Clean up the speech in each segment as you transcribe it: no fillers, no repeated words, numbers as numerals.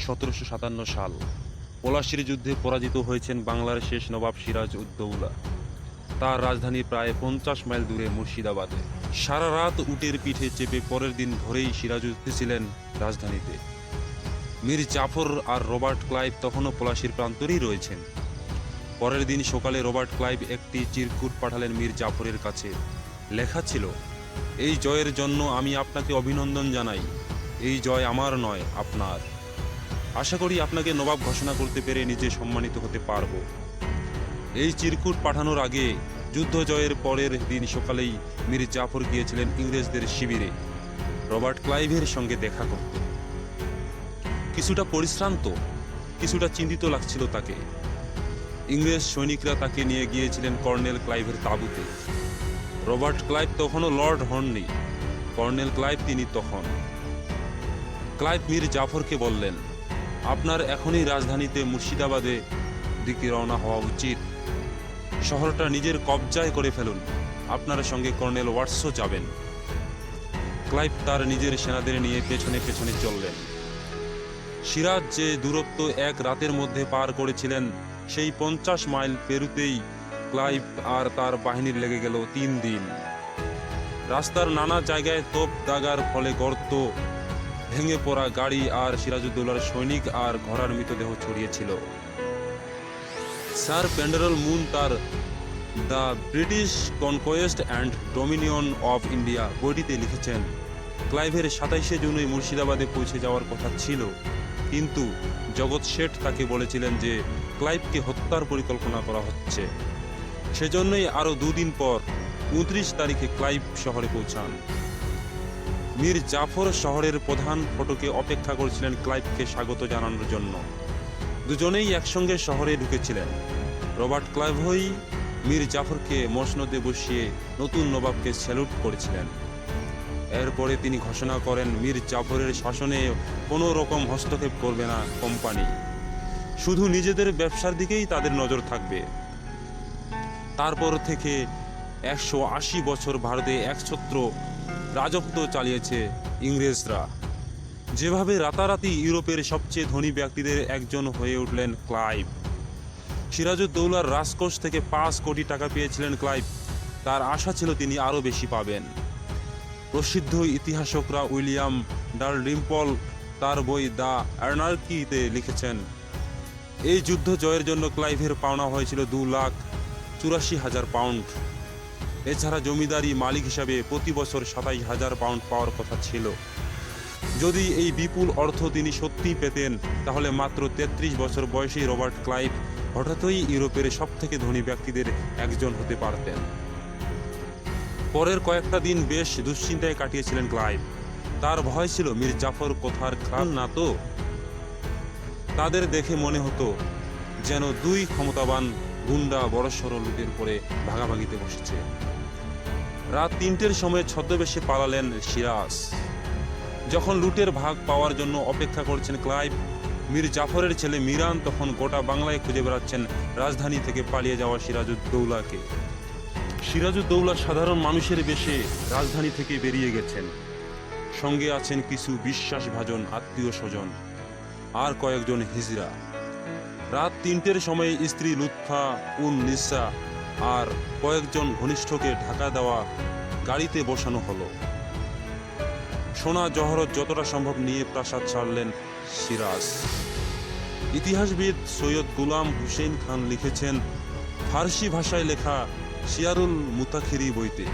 1757 সাল পলাশীর যুদ্ধে পরাজিত হয়েছেন বাংলার শেষ নবাব সিরাজ-উদ-দৌলা। তার রাজধানী প্রায় 50 মাইল দূরে মুর্শিদাবাদে। সারা রাত উটের পিঠে চেপে পরের দিন ভোরেই সিরাজউদ্দৌলা ছিলেন রাজধানীতে। মীর জাফর আর রবার্ট ক্লাইভ তখনও পলাশীর প্রান্তরেই রয়েছেন। পরের দিন সকালে রবার্ট ক্লাইভ একটি চিরকুট পাঠালেন মীর জাফরের কাছে। লেখা ছিল, এই জয়ের জন্য আমি আপনাকে অভিনন্দন জানাই। এই জয় আমার নয়, আপনার। আশা করি আপনাকে নবাব ঘোষণা করতে পেরে নিজে সম্মানিত হতে পারব। এই চিরকুট পাঠানোর আগে যুদ্ধ জয়ের পরের দিন সকালেই মীর জাফর গিয়েছিলেন ইংরেজদের শিবিরে রবার্ট ক্লাইভের সঙ্গে দেখা করতে। কিছুটা পরিশ্রান্ত, কিছুটা চিন্তিত লাগছিল তাকে। ইংরেজ সৈনিকরা তাকে নিয়ে গিয়েছিলেন কর্নেল ক্লাইভের তাঁবুতে। রবার্ট ক্লাইভ তখনও লর্ড হননি, কর্নেল ক্লাইভ তিনি তখন। ক্লাইভ মীর জাফরকে বললেন, আপনার এখনই রাজধানীতে মুর্শিদাবাদে দিকে রওনা হওয়া উচিত। শহরটা নিজের কবজায় করে ফেলুন। আপনার সঙ্গে কর্নেল ওয়াটসও যাবেন। ক্লাইভ তার নিজের সেনাদের নিয়ে পেছনে পেছনে চললেন। সিরাজ যে দূরত্ব এক রাতের মধ্যে পার করেছিলেন, সেই 50 মাইল পেরুতেই ক্লাইভ আর তার বাহিনীর লেগে গেল 3 দিন। রাস্তার নানা জায়গায় তোপ দাগার ফলে গর্ত, ভেঙে পড়া গাড়ি আর সিরাজউদ্দৌলার সৈনিক আর ঘোড়ার মৃতদেহ ছড়িয়েছিল। স্যার পেন্ডারল মুন তার the British conquest and Dominion of India বইটিতে লিখেছেন, ক্লাইভের 27শে জুনই মুর্শিদাবাদে পৌঁছে যাওয়ার কথা ছিল, কিন্তু জগৎ শেঠ তাকে বলেছিলেন যে ক্লাইভকে হত্যার পরিকল্পনা করা হচ্ছে। সেজন্যই আরও 2 দিন পর 29 তারিখে ক্লাইভ শহরে পৌঁছান। মীর জাফর শহরের প্রধান ফটকে অপেক্ষা করছিলেন ক্লাইভকে স্বাগত জানানোর জন্য। দুজনেই একসঙ্গে শহরে ঢুকেছিলেন। রবার্ট ক্লাইভই মীর জাফরকে মসনদে বসিয়ে নতুন নবাবকে স্যালুট করেছিলেন। এরপরে তিনি ঘোষণা করেন, মীর জাফরের শাসনে কোনো রকম হস্তক্ষেপ করবে না কোম্পানি, শুধু নিজেদের ব্যবসার দিকেই তাদের নজর থাকবে। তারপর থেকে 180 বছর ভারতে একছত্র রাজত্ব চালিয়েছে ইংরেজরা। যেভাবে রাতারাতি ইউরোপের সবচেয়ে ধনী ব্যক্তিদের একজন হয়ে উঠলেন ক্লাইভ। সিরাজউদ্দৌলার রাজকোষ থেকে 5 কোটি টাকা পেয়েছিলেন ক্লাইভ। তার আশা ছিল তিনি আরও বেশি পাবেন। প্রসিদ্ধ ইতিহাসকরা উইলিয়াম ডালরিম্পল তার বই দ্য অ্যানার্কিতে লিখেছেন, এই যুদ্ধ জয়ের জন্য ক্লাইভের পাওনা হয়েছিল 2,84,000 পাউন্ড। এছাড়া জমিদারি মালিক হিসাবে প্রতি বছর 27,000 পাউন্ড পাওয়ার কথা ছিল। যদি এই বিপুল অর্থ তিনি সত্যিই পেতেন, তাহলে মাত্র 33 বছর বয়সী রবার্ট ক্লাইভ হঠাৎই ইউরোপের সবথেকে ধনী ব্যক্তিদের একজন হতে পারতেন। পরের কয়েকটা দিন বেশ দুশ্চিন্তায় কাটিয়েছিলেন ক্লাইভ। তার ভয় ছিল মীর জাফর কোথার খান না তো। তাদের দেখে মনে হতো যেন 2 ক্ষমতাবান গুন্ডা বড়সড় লুটের পরে ভাগাভাগিতে বসেছে। রাত 3টের সময় ছদ্মবেশে পালালেন সিরাজ। যখন লুটের ভাগ পাওয়ার জন্য অপেক্ষা করছেন ক্লাইভ, মীর জাফরের ছেলে মিরান তখন গোটা বাংলায় খুঁজে বেড়াচ্ছেন রাজধানী থেকে পালিয়ে যাওয়া সিরাজউদ্দৌলাকে। সিরাজউদ্দৌলা সাধারণ মানুষের বেশে রাজধানী থেকে বেরিয়ে গেছেন। সঙ্গে আছেন কিছু বিশ্বাসভাজন আত্মীয় স্বজন আর কয়েকজন হিজড়া। রাত 3টের সময় স্ত্রী লুৎফা উন নিসা আর কয়েকজন ঘনিষ্ঠকে ঢাকা দেওয়া গাড়িতে বসানো হলো। সোনা জহরত যতটা সম্ভব নিয়ে প্রাসাদ ছাড়লেন সিরাজ। ইতিহাসবিদ সৈয়দ গুলাম হুসেইন খান লিখেছেন ফার্সি ভাষায় লেখা শিয়ারুল মুতাখিরি বইতে,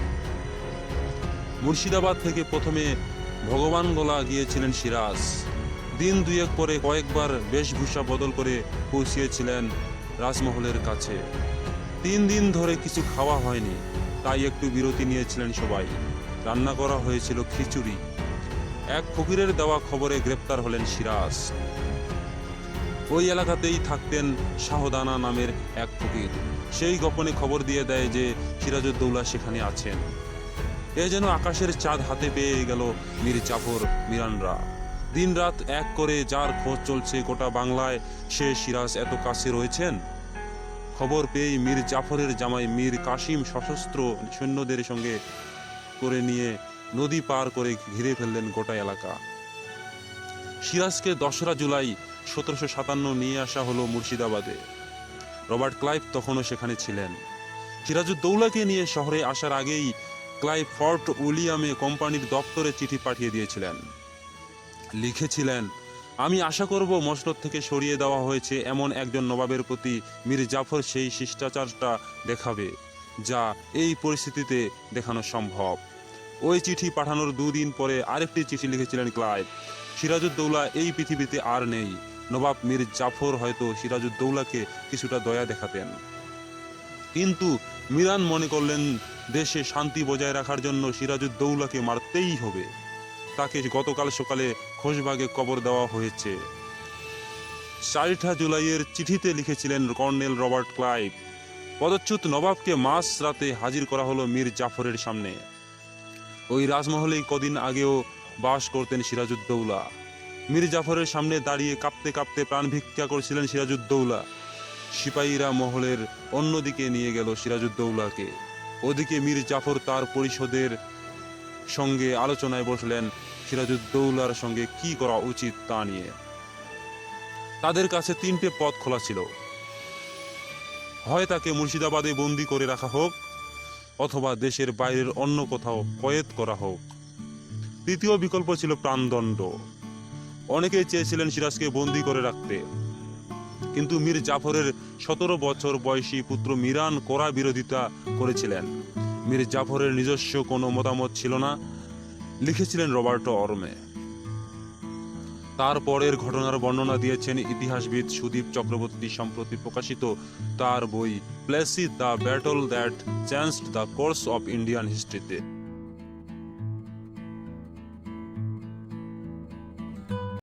মুর্শিদাবাদ থেকে প্রথমে ভগবানগোলা গিয়েছিলেন সিরাজ। দিন 2 পরে কয়েকবার বেশভূষা বদল করে পৌঁছিয়েছিলেন রাজমহলের কাছে। 3 দিন ধরে কিছু খাওয়া হয়নি, তাই একটু বিরতি নিয়েছিলেন সবাই। রান্না করা হয়েছিল খিচুড়ি। এক ফকিরের দেওয়া খবরে গ্রেপ্তার হলেন সিরাজ। ওই এলাকাতেই থাকতেন শাহদানা নামের এক ফকির। সেই গোপনে খবর দিয়ে দেয় যে সিরাজউদ্দৌলা সেখানে আছেন। এ যেন আকাশের চাঁদ হাতে পেয়ে গেল মীর জাফর মিরানরা। দিন রাত এক করে যার খোঁজ চলছে গোটা বাংলায়, সে সিরাজ এত কাছে রয়েছেন। খবর পেয়ে মীর জাফরের জামাই মীর কাসিম সশস্ত্র সৈন্যদের সঙ্গে করে নিয়ে নদী পার করে ঘিরে ফেললেন গোটা এলাকা। সিরাজকে 2রা জুলাই 1757 নিয়ে আসা হলো মুর্শিদাবাদে। রবার্ট ক্লাইভ তখনও সেখানে ছিলেন। সিরাজউদ্দৌলাকে নিয়ে শহরে আসার আগেই ক্লাইভ ফোর্ট উইলিয়ামে কোম্পানির দপ্তরে চিঠি পাঠিয়ে দিয়েছিলেন। লিখেছিলেন, আমি আশা করব মসনদ থেকে সরিয়ে দেওয়া হয়েছে এমন একজন নবাবের প্রতি মীর জাফর সেই শিষ্টাচারটা দেখাবে যা এই পরিস্থিতিতে দেখানো সম্ভব। ওই চিঠি পাঠানোর 2 দিন পরে আরেকটি চিঠি লিখেছিলেন ক্লাইভ, সিরাজউদ্দৌলা এই পৃথিবীতে আর নেই, নবাব মীর জাফর হয়তো সিরাজউদ্দৌলাকে কিছুটা দয়া দেখাতেন। কিন্তু মিরান মনে করলেন দেশে শান্তি বজায় রাখার জন্য সিরাজউদ্দৌলাকে মারতেই হবে। তাকে গতকাল সকালে খোশবাগে কবর দেওয়া হয়েছে। 4 জুলাইয়ের চিঠিতে লিখেছিলেন কর্নেল রবার্ট ক্লাইভ, পদচ্যুত নবাবকে মাঝ রাতে হাজির করা হলো মীর জাফরের সামনে। ওই রাজমহলেই কদিন আগেও বাস করতেন সিরাজউদ্দৌলা। মীর জাফরের সামনে দাঁড়িয়ে কাঁপতে কাঁপতে প্রাণ ভিক্ষা করছিলেন সিরাজউদ্দৌলা। সিপাহীরা মহলের অন্যদিকে নিয়ে গেল সিরাজউদ্দৌলাকে। ওদিকে মীর জাফর তার পরিষদের সঙ্গে আলোচনায় বসলেন সিরাজউদ্দৌলার সঙ্গে কি করা উচিত তা নিয়ে। তাদের কাছে 3টে পথ খোলা ছিল, হয় তাকে মুর্শিদাবাদে বন্দি করে রাখা হোক, অথবা দেশের বাইরের অন্য কোথাও কয়েদ করা হোক। তৃতীয় বিকল্প ছিল প্রাণদণ্ড। অনেকেই চেয়েছিলেন সিরাজকে বন্দি করে রাখতে, কিন্তু মীর জাফরের 17 বছর বয়সী পুত্র মিরান কড়া বিরোধিতা করেছিলেন। মীর জাফরের নিজস্ব কোনো মতামত ছিল না, লিখেছিলেন রবার্টো অরমে। তারপরের ঘটনার বর্ণনা দিয়েছেন ইতিহাসবিদ সুদীপ চক্রবর্তী সম্প্রতি প্রকাশিত তার বই Plassey the battle that changed the course of Indian হিস্ট্রিতে।